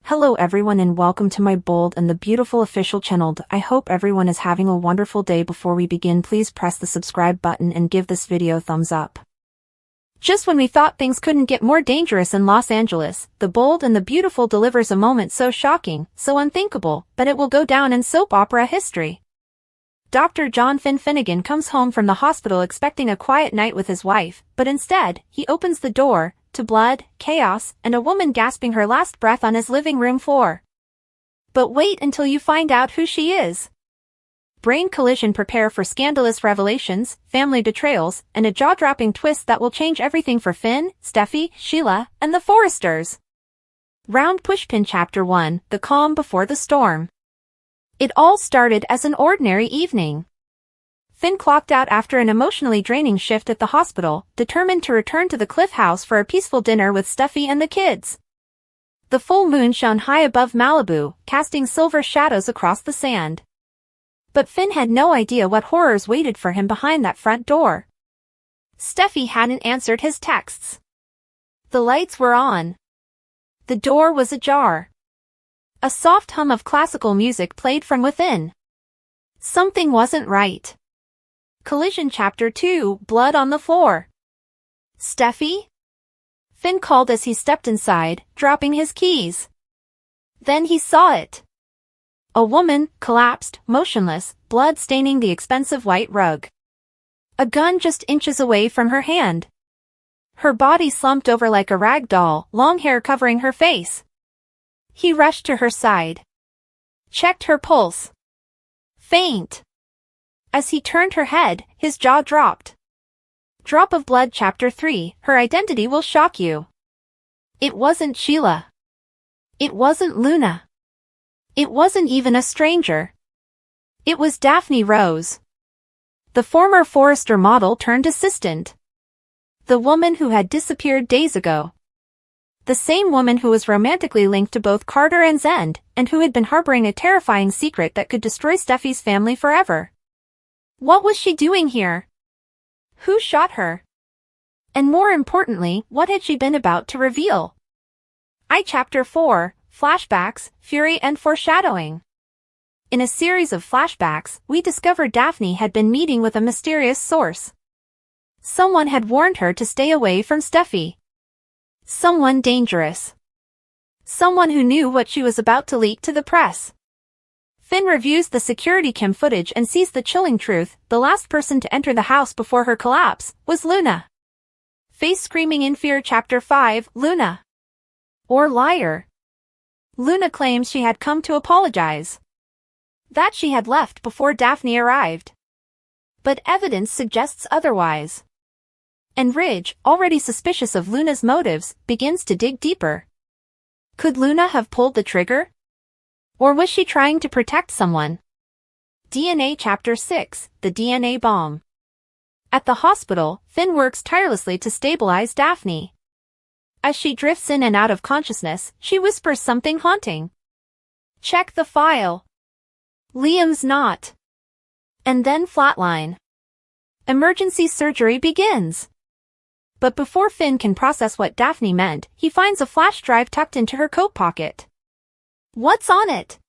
Hello everyone and welcome to my bold and the beautiful official channel. I hope everyone is having a wonderful day. Before we begin, please press the subscribe button and give this video a thumbs up. Just when we thought things couldn't get more dangerous in Los Angeles, the bold and the beautiful delivers a moment so shocking, so unthinkable, but it will go down in soap opera history. Dr. John Finnegan comes home from the hospital expecting a quiet night with his wife, but instead, he opens the door to blood, chaos, and a woman gasping her last breath on his living room floor. But wait until you find out who she is. Brain collision. Prepare for scandalous revelations, family betrayals, and a jaw-dropping twist that will change everything for Finn, Steffi, Sheila, and the Forresters. Round Pushpin. Chapter 1, The Calm Before the Storm. It all started as an ordinary evening. Finn clocked out after an emotionally draining shift at the hospital, determined to return to the Cliff House for a peaceful dinner with Steffi and the kids. The full moon shone high above Malibu, casting silver shadows across the sand. But Finn had no idea what horrors waited for him behind that front door. Steffi hadn't answered his texts. The lights were on. The door was ajar. A soft hum of classical music played from within. Something wasn't right. Collision. Chapter 2, Blood on the Floor. Steffi? Finn called as he stepped inside, dropping his keys. Then he saw it. A woman, collapsed, motionless, blood staining the expensive white rug. A gun just inches away from her hand. Her body slumped over like a rag doll, long hair covering her face. He rushed to her side. Checked her pulse. Faint. As he turned her head, his jaw dropped. Drop of blood. Chapter 3, Her identity will shock you. It wasn't Sheila. It wasn't Luna. It wasn't even a stranger. It was Daphne Rose. The former Forrester model turned assistant. The woman who had disappeared days ago. The same woman who was romantically linked to both Carter and Zend, and who had been harboring a terrifying secret that could destroy Steffi's family forever. What was she doing here? Who shot her? And more importantly, what had she been about to reveal? Chapter 4, Flashbacks, Fury and Foreshadowing. In a series of flashbacks, we discovered Daphne had been meeting with a mysterious source. Someone had warned her to stay away from Steffi. Someone dangerous. Someone who knew what she was about to leak to the press. Finn reviews the security cam footage and sees the chilling truth: the last person to enter the house before her collapse was Luna. Face screaming in fear. Chapter 5, Luna. Or liar. Luna claims she had come to apologize. That she had left before Daphne arrived. But evidence suggests otherwise. And Ridge, already suspicious of Luna's motives, begins to dig deeper. Could Luna have pulled the trigger? Or was she trying to protect someone? DNA. Chapter 6, The DNA Bomb. At the hospital, Finn works tirelessly to stabilize Daphne. As she drifts in and out of consciousness, she whispers something haunting. Check the file. Liam's not. And then flatline. Emergency surgery begins. But before Finn can process what Daphne meant, he finds a flash drive tucked into her coat pocket. What's on it?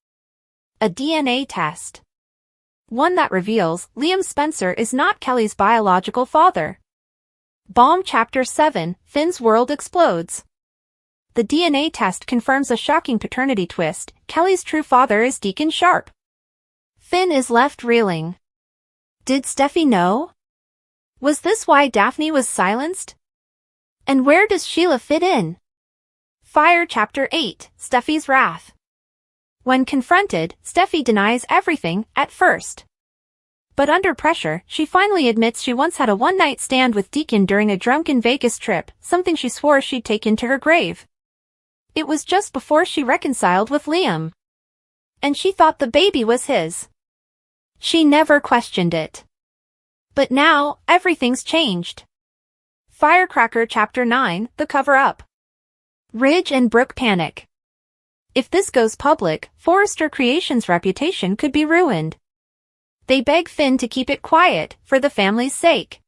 A DNA test. One that reveals Liam Spencer is not Kelly's biological father. Bomb. Chapter 7, Finn's world explodes. The DNA test confirms a shocking paternity twist: Kelly's true father is Deacon Sharp. Finn is left reeling. Did Steffi know? Was this why Daphne was silenced? And where does Sheila fit in? Fire. Chapter 8, Steffi's Wrath. When confronted, Steffi denies everything, at first. But under pressure, she finally admits she once had a one-night stand with Deacon during a drunken Vegas trip, something she swore she'd taken to her grave. It was just before she reconciled with Liam. And she thought the baby was his. She never questioned it. But now, everything's changed. Firecracker. Chapter 9, The Cover-Up. Ridge and Brooke panic. If this goes public, Forrester Creations' reputation could be ruined. They beg Finn to keep it quiet, for the family's sake.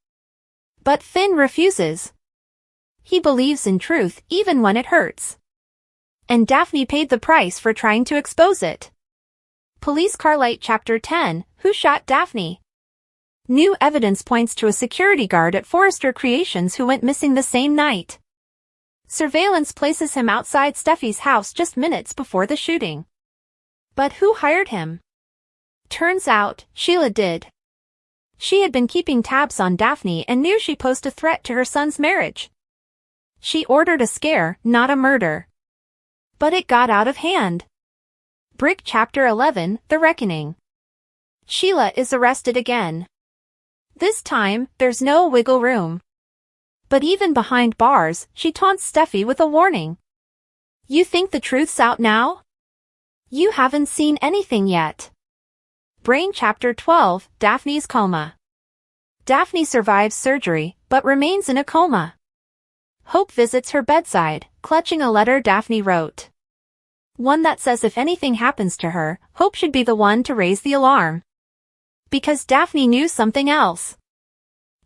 But Finn refuses. He believes in truth even when it hurts. And Daphne paid the price for trying to expose it. Police Carlight Chapter 10, Who Shot Daphne? New evidence points to a security guard at Forrester Creations who went missing the same night. Surveillance places him outside Steffi's house just minutes before the shooting. But who hired him? Turns out, Sheila did. She had been keeping tabs on Daphne and knew she posed a threat to her son's marriage. She ordered a scare, not a murder. But it got out of hand. Brick Chapter 11, The Reckoning. Sheila is arrested again. This time, there's no wiggle room. But even behind bars, she taunts Steffi with a warning. You think the truth's out now? You haven't seen anything yet. Brain Chapter 12, Daphne's Coma. Daphne survives surgery, but remains in a coma. Hope visits her bedside, clutching a letter Daphne wrote. One that says if anything happens to her, Hope should be the one to raise the alarm. Because Daphne knew something else.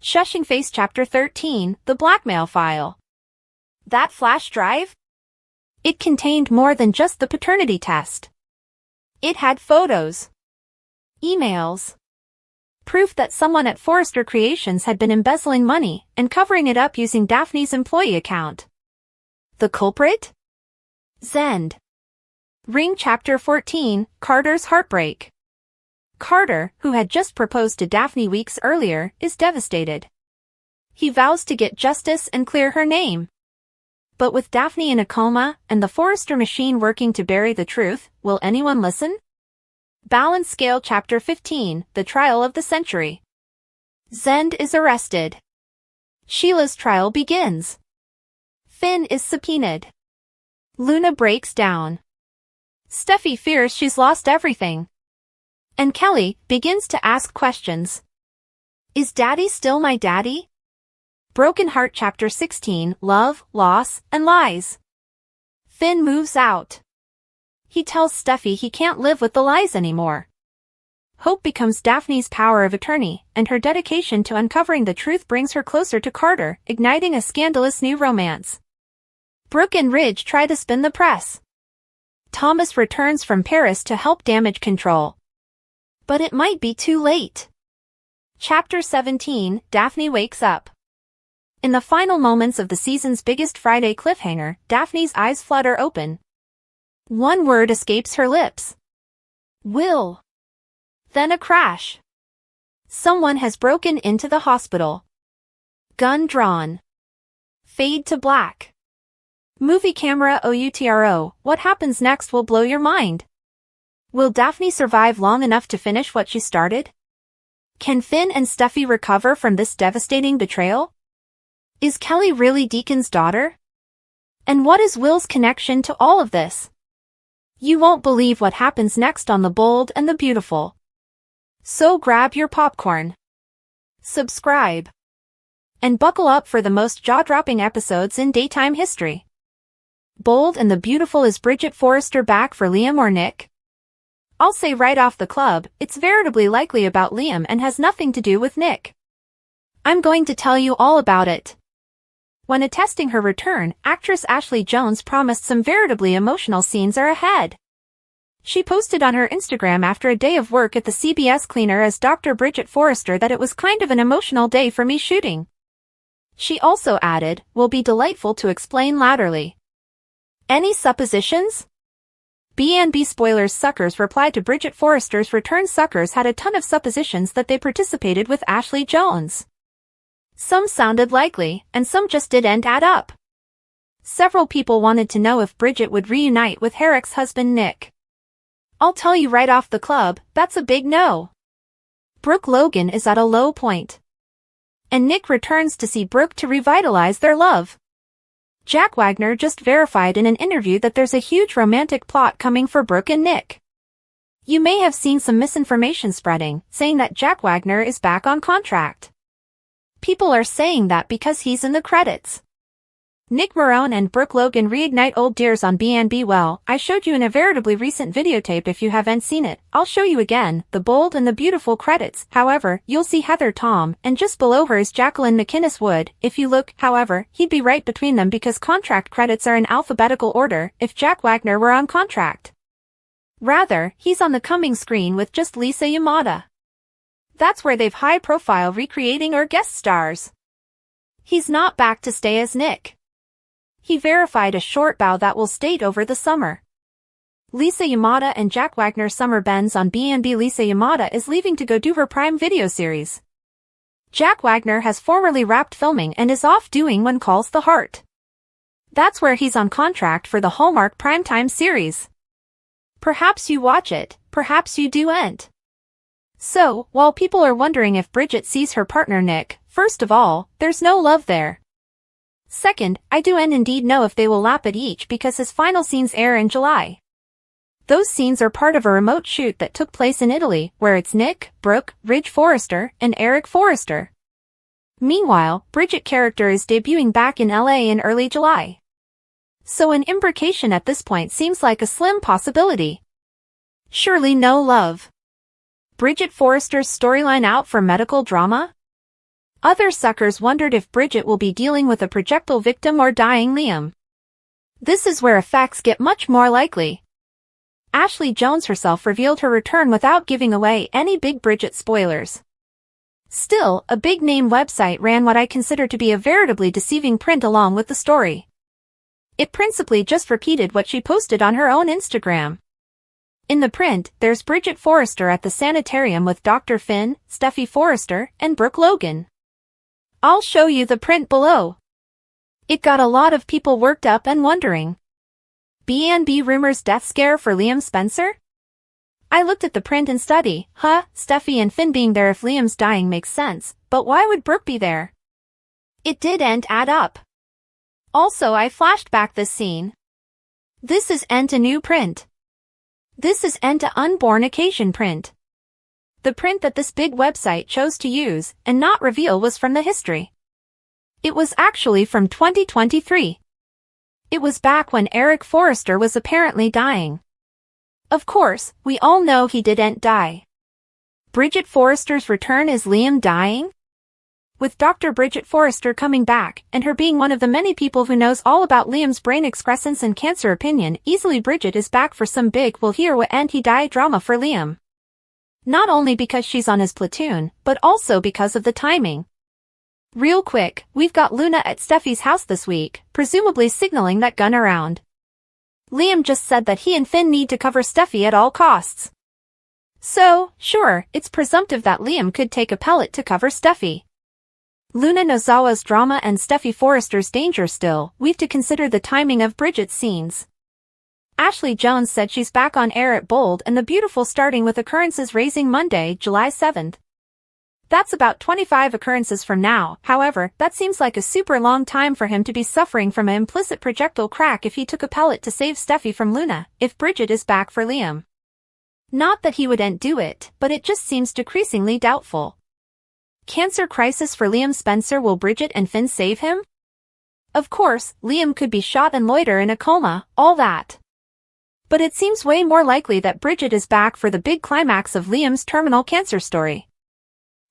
Shushing Face Chapter 13, The Blackmail File. That flash drive? It contained more than just the paternity test. It had photos. Emails. Proof that someone at Forrester Creations had been embezzling money and covering it up using Daphne's employee account. The culprit? Zend. Ring Chapter 14, Carter's Heartbreak. Carter, who had just proposed to Daphne weeks earlier, is devastated. He vows to get justice and clear her name. But with Daphne in a coma and the Forrester machine working to bury the truth, will anyone listen? Balance Scale Chapter 15, The Trial of the Century. Zend is arrested. Sheila's trial begins. Finn is subpoenaed. Luna breaks down. Steffi fears she's lost everything. And Kelly begins to ask questions. Is Daddy still my daddy? Broken Heart Chapter 16, Love, Loss, and Lies. Finn moves out. He tells Steffi he can't live with the lies anymore. Hope becomes Daphne's power of attorney, and her dedication to uncovering the truth brings her closer to Carter, igniting a scandalous new romance. Brooke and Ridge try to spin the press. Thomas returns from Paris to help damage control. But it might be too late. Chapter 17, Daphne Wakes Up. In the final moments of the season's biggest Friday cliffhanger, Daphne's eyes flutter open. One word escapes her lips. Will. Then a crash. Someone has broken into the hospital. Gun drawn. Fade to black. Movie camera outro, what happens next will blow your mind. Will Daphne survive long enough to finish what she started? Can Finn and Steffi recover from this devastating betrayal? Is Kelly really Deacon's daughter? And what is Will's connection to all of this? You won't believe what happens next on The Bold and the Beautiful. So grab your popcorn. Subscribe. And buckle up for the most jaw-dropping episodes in daytime history. Bold and the Beautiful. Is Bridget Forrester back for Liam or Nick? I'll say right off the club, it's veritably likely about Liam and has nothing to do with Nick. I'm going to tell you all about it. When attesting her return, actress Ashley Jones promised some veritably emotional scenes are ahead. She posted on her Instagram after a day of work at the CBS cleaner as Dr. Bridget Forrester that it was kind of an emotional day for me shooting. She also added, will be delightful to explain louderly. Any suppositions? B&B Spoilers Suckers replied to Bridget Forrester's return. Suckers had a ton of suppositions that they participated with Ashley Jones. Some sounded likely, and some just didn't add up. Several people wanted to know if Bridget would reunite with Herrick's husband Nick. I'll tell you right off the club, that's a big no. Brooke Logan is at a low point. And Nick returns to see Brooke to revitalize their love. Jack Wagner just verified in an interview that there's a huge romantic plot coming for Brooke and Nick. You may have seen some misinformation spreading, saying that Jack Wagner is back on contract. People are saying that because he's in the credits. Nick Marone and Brooke Logan reignite old dears on B&B. Well, I showed you in a veritably recent videotape. If you haven't seen it, I'll show you again. The bold and the beautiful credits. However, you'll see Heather Tom, and just below her is Jacqueline McInnes Wood. If you look, however, he'd be right between them because contract credits are in alphabetical order if Jack Wagner were on contract. Rather, he's on the coming screen with just Lisa Yamada. That's where they've high-profile recreating or guest stars. He's not back to stay as Nick. He verified a short bow that will state over the summer. Lisa Yamada and Jack Wagner summer bends on B&B. Lisa Yamada is leaving to go do her Prime Video series. Jack Wagner has formerly wrapped filming and is off doing When Calls the Heart. That's where he's on contract for the Hallmark primetime series. Perhaps you watch it, perhaps you do'n't. So, while people are wondering if Bridget sees her partner Nick, first of all, there's no love there. Second, I do indeed know if they will lap at each because his final scenes air in July. Those scenes are part of a remote shoot that took place in Italy, where it's Nick, Brooke, Ridge Forrester, and Eric Forrester. Meanwhile, Bridget character is debuting back in LA in early July. So an imbrication at this point seems like a slim possibility. Surely no love. Bridget Forrester's storyline out for medical drama? Other suckers wondered if Bridget will be dealing with a projectile victim or dying Liam. This is where effects get much more likely. Ashley Jones herself revealed her return without giving away any big Bridget spoilers. Still, a big-name website ran what I consider to be a veritably deceiving print along with the story. It principally just repeated what she posted on her own Instagram. In the print, there's Bridget Forrester at the sanitarium with Dr. Finn, Steffi Forrester, and Brooke Logan. I'll show you the print below. It got a lot of people worked up and wondering. B&B rumors death scare for Liam Spencer? I looked at the print and study, Steffi and Finn being there if Liam's dying makes sense, but why would Brooke be there? It didn't add up. Also, I flashed back this scene. This is a new print. This is a unborn occasion print. The print that this big website chose to use and not reveal was from the history. It was actually from 2023. It was back when Eric Forrester was apparently dying. Of course, we all know he didn't die. Bridget Forrester's return is Liam dying? With Dr. Bridget Forrester coming back, and her being one of the many people who knows all about Liam's brain excrescence and cancer opinion, easily Bridget is back for some big will hear what and he die drama for Liam. Not only because she's on his platoon, but also because of the timing. Real quick, we've got Luna at Steffi's house this week, presumably signaling that gun around. Liam just said that he and Finn need to cover Steffi at all costs. So, sure, it's presumptive that Liam could take a pellet to cover Steffi. Luna Nozawa's drama and Steffi Forrester's danger still, we've to consider the timing of Bridget's scenes. Ashley Jones said she's back on air at Bold and the Beautiful starting with occurrences raising Monday, July 7th. That's about 25 occurrences from now. However, that seems like a super long time for him to be suffering from an implicit projectile crack if he took a pellet to save Steffi from Luna, if Bridget is back for Liam. Not that he wouldn't do it, but it just seems decreasingly doubtful. Cancer crisis for Liam Spencer. Will Bridget and Finn save him? Of course, Liam could be shot and loiter in a coma, all that. But it seems way more likely that Bridget is back for the big climax of Liam's terminal cancer story.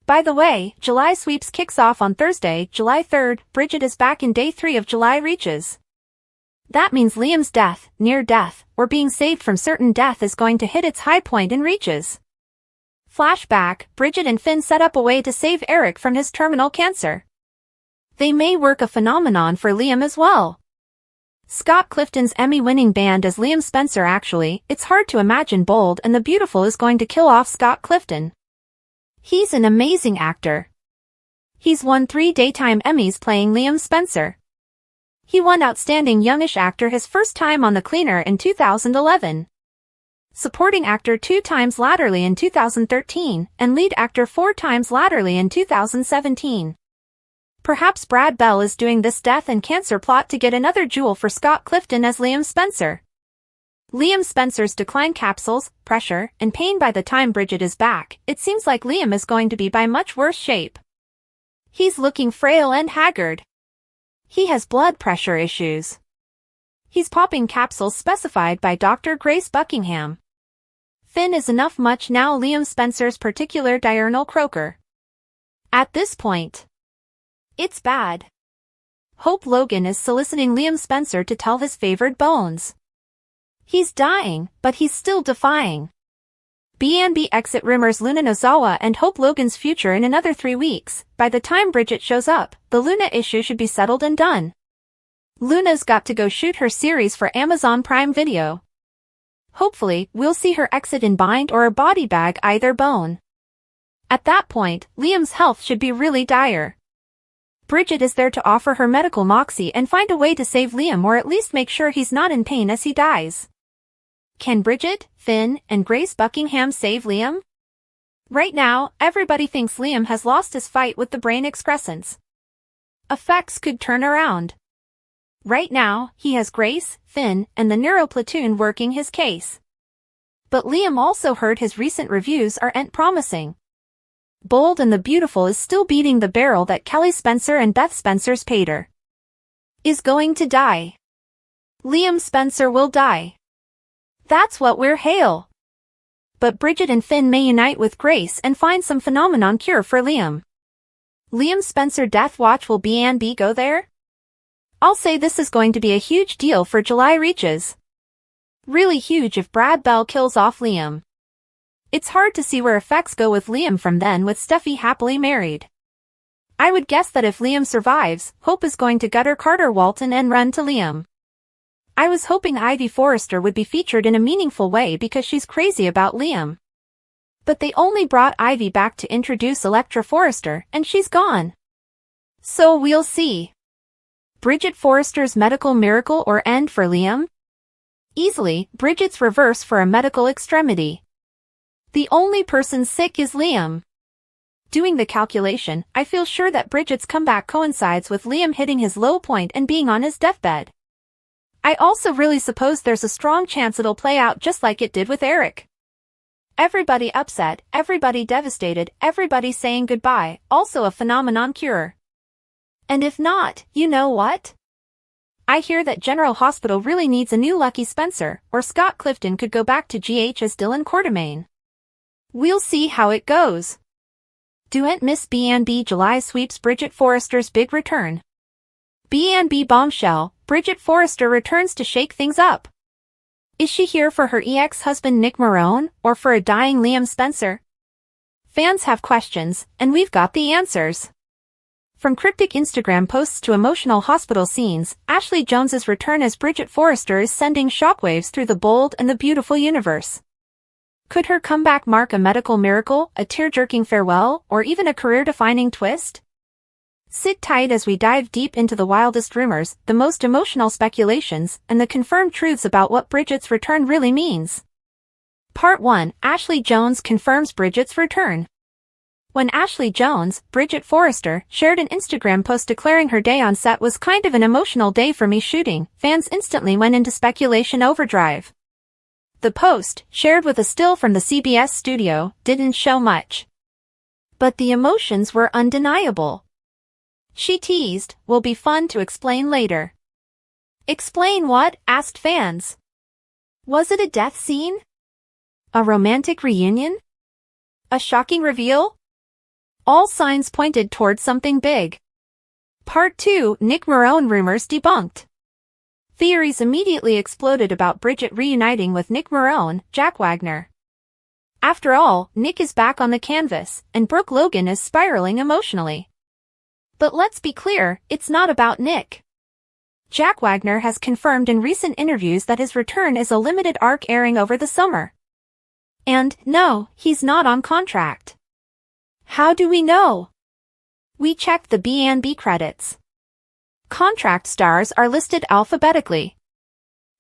By the way, July sweeps kicks off on Thursday, July 3rd. Bridget is back in day 3 of July reaches. That means Liam's death, near death, or being saved from certain death is going to hit its high point in reaches. Flashback, Bridget and Finn set up a way to save Eric from his terminal cancer. They may work a phenomenon for Liam as well. Scott Clifton's Emmy-winning band as Liam Spencer. Actually, it's hard to imagine Bold and the Beautiful is going to kill off Scott Clifton. He's an amazing actor. He's won 3 Daytime Emmys playing Liam Spencer. He won Outstanding Youngish Actor his first time on The Cleaner in 2011. Supporting Actor 2 times latterly in 2013, and Lead Actor 4 times latterly in 2017. Perhaps Brad Bell is doing this death and cancer plot to get another jewel for Scott Clifton as Liam Spencer. Liam Spencer's decline capsules, pressure, and pain. By the time Bridget is back, it seems like Liam is going to be by much worse shape. He's looking frail and haggard. He has blood pressure issues. He's popping capsules specified by Dr. Grace Buckingham. Finn is enough much now Liam Spencer's particular diurnal croaker. At this point, it's bad. Hope Logan is soliciting Liam Spencer to tell his favored bones. He's dying, but he's still defying. B&B exit rumors Luna Nozawa and Hope Logan's future in another 3 weeks. By the time Bridget shows up, the Luna issue should be settled and done. Luna's got to go shoot her series for Amazon Prime Video. Hopefully, we'll see her exit in bind or a body bag either bone. At that point, Liam's health should be really dire. Bridget is there to offer her medical moxie and find a way to save Liam or at least make sure he's not in pain as he dies. Can Bridget, Finn, and Grace Buckingham save Liam? Right now, everybody thinks Liam has lost his fight with the brain excrescence. Effects could turn around. Right now, he has Grace, Finn, and the Neuro Platoon working his case. But Liam also heard his recent reviews aren't promising. Bold and the Beautiful is still beating the barrel that Kelly Spencer and Beth Spencer's pater is going to die. Liam Spencer will die. That's what we're hail. But Bridget and Finn may unite with Grace and find some phenomenon cure for Liam. Liam Spencer Death Watch will B&B go there? I'll say this is going to be a huge deal for July reaches. Really huge if Brad Bell kills off Liam. It's hard to see where effects go with Liam from then with Steffi happily married. I would guess that if Liam survives, Hope is going to gutter Carter Walton and run to Liam. I was hoping Ivy Forrester would be featured in a meaningful way because she's crazy about Liam. But they only brought Ivy back to introduce Electra Forrester and she's gone. So we'll see. Bridget Forrester's medical miracle or end for Liam? Easily, Bridget's reverse for a medical extremity. The only person sick is Liam. Doing the calculation, I feel sure that Bridget's comeback coincides with Liam hitting his low point and being on his deathbed. I also really suppose there's a strong chance it'll play out just like it did with Eric. Everybody upset, everybody devastated, everybody saying goodbye, also a phenomenon cure. And if not, you know what? I hear that General Hospital really needs a new Lucky Spencer, or Scott Clifton could go back to GH as Dylan Quartermain. We'll see how it goes. Don't miss B&B July sweeps Bridget Forrester's big return. B&B bombshell, Bridget Forrester returns to shake things up. Is she here for her ex-husband Nick Marone, or for a dying Liam Spencer? Fans have questions, and we've got the answers. From cryptic Instagram posts to emotional hospital scenes, Ashley Jones's return as Bridget Forrester is sending shockwaves through the Bold and the Beautiful universe. Could her comeback mark a medical miracle, a tear-jerking farewell, or even a career-defining twist? Sit tight as we dive deep into the wildest rumors, the most emotional speculations, and the confirmed truths about what Bridget's return really means. Part 1, Ashley Jones confirms Bridget's return. When Ashley Jones, Bridget Forrester, shared an Instagram post declaring her day on set was kind of an emotional day for me shooting, fans instantly went into speculation overdrive. The post, shared with a still from the CBS studio, didn't show much. But the emotions were undeniable. She teased, "Will be fun to explain later." Explain what? Asked fans. Was it a death scene? A romantic reunion? A shocking reveal? All signs pointed towards something big. Part 2, Nick Marone rumors debunked. Theories immediately exploded about Bridget reuniting with Nick Marone, Jack Wagner. After all, Nick is back on the canvas, and Brooke Logan is spiraling emotionally. But let's be clear, it's not about Nick. Jack Wagner has confirmed in recent interviews that his return is a limited arc airing over the summer. And, no, he's not on contract. How do we know? We checked the B&B credits. Contract stars are listed alphabetically.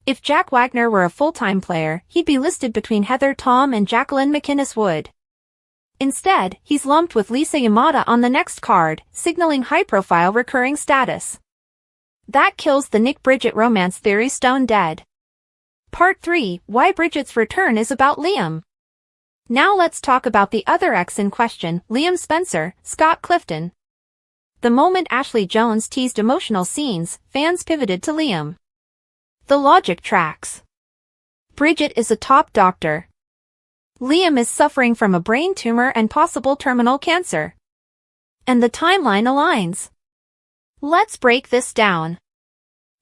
If Jack Wagner were a full-time player, he'd be listed between Heather Tom and Jacqueline McInnes Wood. Instead, he's lumped with Lisa Yamada on the next card, signaling high-profile recurring status. That kills the Nick-Bridget romance theory stone dead. Part 3, Why Bridget's return is about Liam. Now let's talk about the other ex in question, Liam Spencer, Scott Clifton. The moment Ashley Jones teased emotional scenes, fans pivoted to Liam. The logic tracks. Bridget is a top doctor. Liam is suffering from a brain tumor and possible terminal cancer. And the timeline aligns. Let's break this down.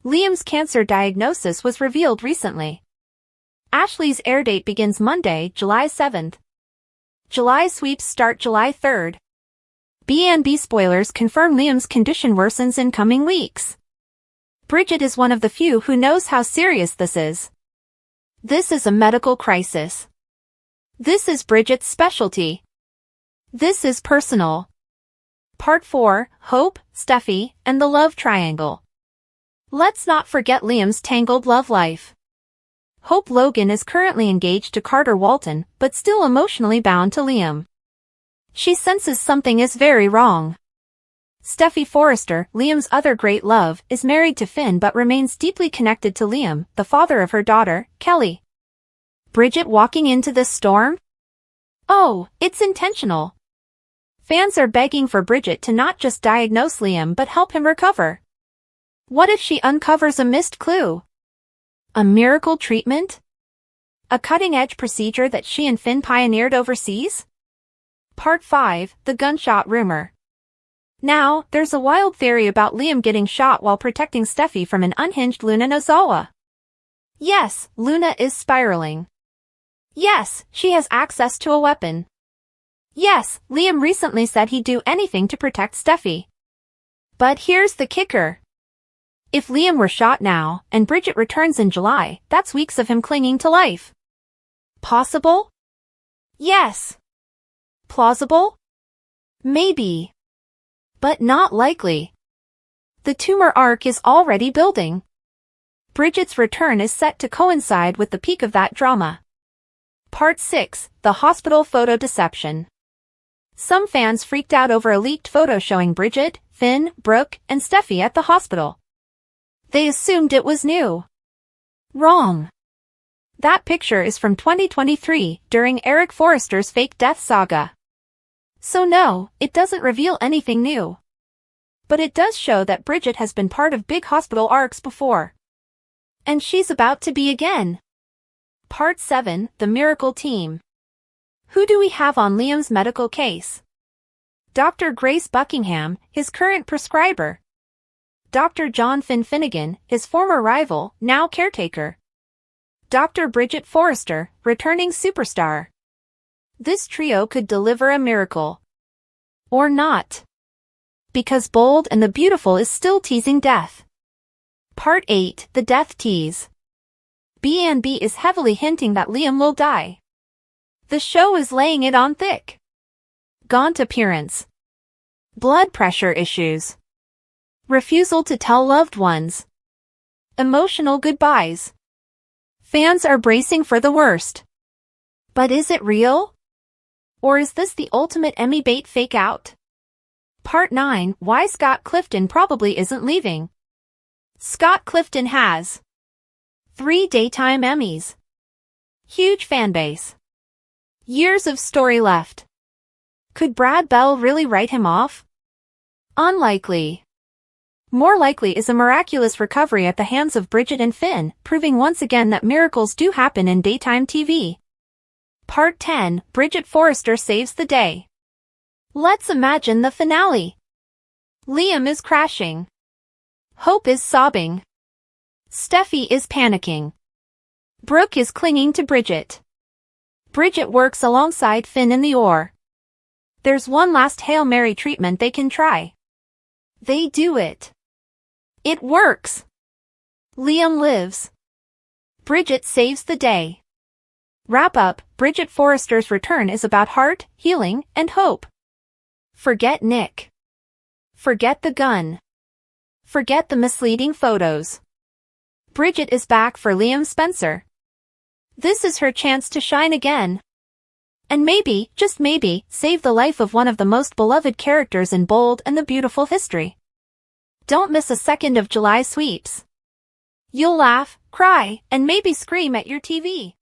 Liam's cancer diagnosis was revealed recently. Ashley's air date begins Monday, July 7th. July sweeps start July 3rd. B&B spoilers confirm Liam's condition worsens in coming weeks. Bridget is one of the few who knows how serious this is. This is a medical crisis. This is Bridget's specialty. This is personal. Part 4, Hope, Steffi, and the Love Triangle. Let's not forget Liam's tangled love life. Hope Logan is currently engaged to Carter Walton, but still emotionally bound to Liam. She senses something is very wrong. Steffi Forrester, Liam's other great love, is married to Finn but remains deeply connected to Liam, the father of her daughter, Kelly. Bridget walking into this storm? Oh, it's intentional. Fans are begging for Bridget to not just diagnose Liam but help him recover. What if she uncovers a missed clue? A miracle treatment? A cutting-edge procedure that she and Finn pioneered overseas? Part 5, The Gunshot Rumor. Now, there's a wild theory about Liam getting shot while protecting Steffi from an unhinged Luna Nozawa. Yes, Luna is spiraling. Yes, she has access to a weapon. Yes, Liam recently said he'd do anything to protect Steffi. But here's the kicker. If Liam were shot now, and Bridget returns in July, that's weeks of him clinging to life. Possible? Yes. Plausible? Maybe. But not likely. The tumor arc is already building. Bridget's return is set to coincide with the peak of that drama. Part 6, The Hospital Photo Deception. Some fans freaked out over a leaked photo showing Bridget, Finn, Brooke, and Steffi at the hospital. They assumed it was new. Wrong. That picture is from 2023, during Eric Forrester's fake death saga. So no, it doesn't reveal anything new. But it does show that Bridget has been part of big hospital arcs before. And she's about to be again. Part 7, The Miracle Team. Who do we have on Liam's medical case? Dr. Grace Buckingham, his current prescriber. Dr. John Finnegan, his former rival, now caretaker. Dr. Bridget Forrester, returning superstar. This trio could deliver a miracle. Or not. Because Bold and the Beautiful is still teasing death. Part 8, The Death Tease. B&B is heavily hinting that Liam will die. The show is laying it on thick. Gaunt appearance. Blood pressure issues. Refusal to tell loved ones. Emotional goodbyes. Fans are bracing for the worst. But is it real? Or is this the ultimate Emmy bait fake out? Part 9, Why Scott Clifton probably isn't leaving. Scott Clifton has 3 daytime Emmys. Huge fanbase. Years of story left. Could Brad Bell really write him off? Unlikely. More likely is a miraculous recovery at the hands of Bridget and Finn, proving once again that miracles do happen in daytime TV. Part 10, Bridget Forrester saves the day. Let's imagine the finale. Liam is crashing. Hope is sobbing. Steffi is panicking. Brooke is clinging to Bridget. Bridget works alongside Finn in the OR. There's one last Hail Mary treatment they can try. They do it. It works. Liam lives. Bridget saves the day. Wrap up, Bridget Forrester's return is about heart, healing, and hope. Forget Nick. Forget the gun. Forget the misleading photos. Bridget is back for Liam Spencer. This is her chance to shine again. And maybe, just maybe, save the life of one of the most beloved characters in Bold and the Beautiful history. Don't miss a second of July sweeps. You'll laugh, cry, and maybe scream at your TV.